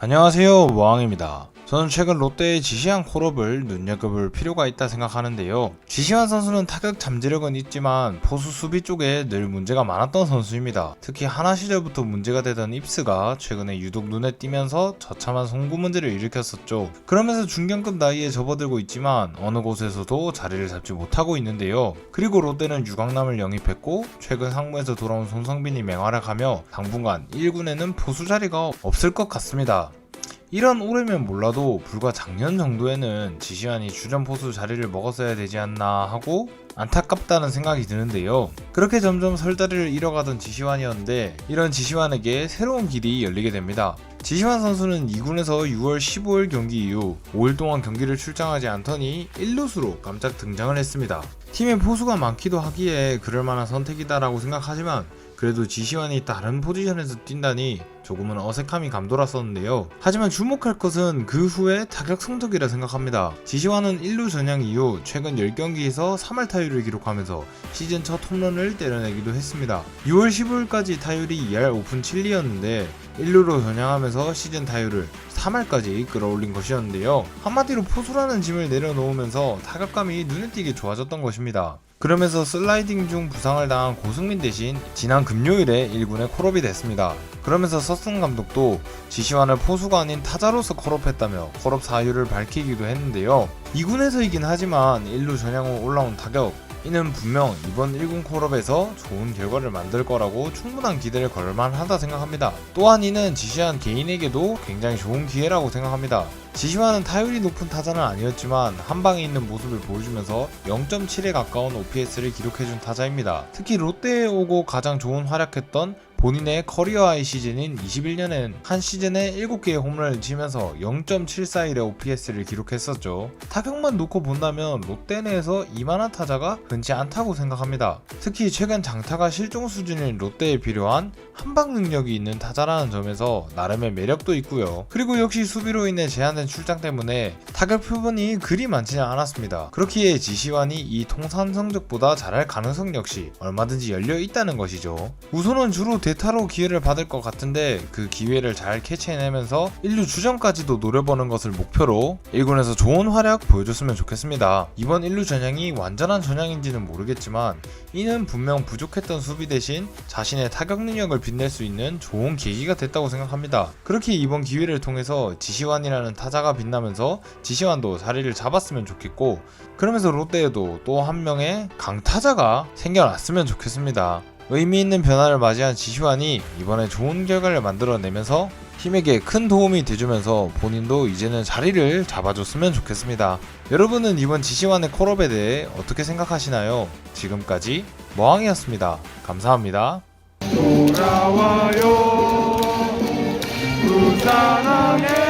안녕하세요, 모항입니다. 저는 최근 롯데의 지시한 콜업을 눈여겨볼 필요가 있다 생각하는데요. 지시환 선수는 타격 잠재력은 있지만 포수 수비 쪽에 늘 문제가 많았던 선수입니다. 특히 하나 시절부터 문제가 되던 입스가 최근에 유독 눈에 띄면서 처참한 송구 문제를 일으켰었죠. 그러면서 중견급 나이에 접어들고 있지만 어느 곳에서도 자리를 잡지 못하고 있는데요. 그리고 롯데는 유강남을 영입했고 최근 상무에서 돌아온 손성빈이 맹활약하며 당분간 1군에는 포수 자리가 없을 것 같습니다. 이런 올해면 몰라도 불과 작년 정도에는 지시환이 주전 포수 자리를 먹었어야 되지 않나 하고 안타깝다는 생각이 드는데요. 그렇게 점점 설 자리를 잃어가던 지시환이었는데 이런 지시환에게 새로운 길이 열리게 됩니다. 지시환 선수는 2군에서 6월 15일 경기 이후 5일 동안 경기를 출장하지 않더니 1루수로 깜짝 등장을 했습니다. 팀에 포수가 많기도 하기에 그럴만한 선택이다라고 생각하지만 그래도 지시환이 다른 포지션에서 뛴다니 조금은 어색함이 감돌았었는데요. 하지만 주목할 것은 그 후의 타격 성적이라 생각합니다. 지시환은 1루 전향 이후 최근 10경기에서 3할 타율을 기록하면서 시즌 첫 홈런을 때려내기도 했습니다. 6월 15일까지 타율이 2할 5푼 7리였는데 1루로 전향하면서 시즌 타율을 3할까지 끌어올린 것이었는데요. 한마디로 포수라는 짐을 내려놓으면서 타격감이 눈에 띄게 좋아졌던 것입니다. 그러면서 슬라이딩 중 부상을 당한 고승민 대신 지난 금요일에 1군에 콜업이 됐습니다. 그러면서 서승 감독도 지시환을 포수가 아닌 타자로서 콜업했다며 콜업 사유를 밝히기도 했는데요. 2군에서이긴 하지만 1루 전향 후 올라온 타격, 이는 분명 이번 1군 콜업에서 좋은 결과를 만들 거라고 충분한 기대를 걸만하다 생각합니다. 또한 이는 지시환 개인에게도 굉장히 좋은 기회라고 생각합니다. 지시환은 타율이 높은 타자는 아니었지만 한방에 있는 모습을 보여주면서 0.7에 가까운 OPS를 기록해준 타자입니다. 특히 롯데에 오고 가장 좋은 활약했던 본인의 커리어 하이 시즌인 21년엔 한 시즌에 7개의 홈런을 치면서 0.741의 OPS를 기록했었죠. 타격만 놓고 본다면 롯데 내에서 이만한 타자가 흔치 않다고 생각합니다. 특히 최근 장타가 실종 수준인 롯데에 필요한 한방 능력이 있는 타자라는 점에서 나름의 매력도 있고요. 그리고 역시 수비로 인해 제한된 출장 때문에 타격 표본이 그리 많지는 않았습니다. 그렇기에 지시환이 이 통산 성적보다 잘할 가능성 역시 얼마든지 열려 있다는 것이죠. 우선은 주로 대타로 기회를 받을 것 같은데 그 기회를 잘 캐치해내면서 1루 주전까지도 노려보는 것을 목표로 1군에서 좋은 활약 보여줬으면 좋겠습니다. 이번 1루 전향이 완전한 전향인지는 모르겠지만 이는 분명 부족했던 수비 대신 자신의 타격 능력을 빛낼 수 있는 좋은 계기가 됐다고 생각합니다. 그렇게 이번 기회를 통해서 지시환이라는 타자가 빛나면서 지시환도 자리를 잡았으면 좋겠고 그러면서 롯데에도 또 한 명의 강타자가 생겨났으면 좋겠습니다. 의미있는 변화를 맞이한 지시환이 이번에 좋은 결과를 만들어내면서 팀에게 큰 도움이 돼주면서 본인도 이제는 자리를 잡아줬으면 좋겠습니다. 여러분은 이번 지시환의 콜업에 대해 어떻게 생각하시나요? 지금까지 모항이었습니다. 감사합니다. 돌아와요 부산항에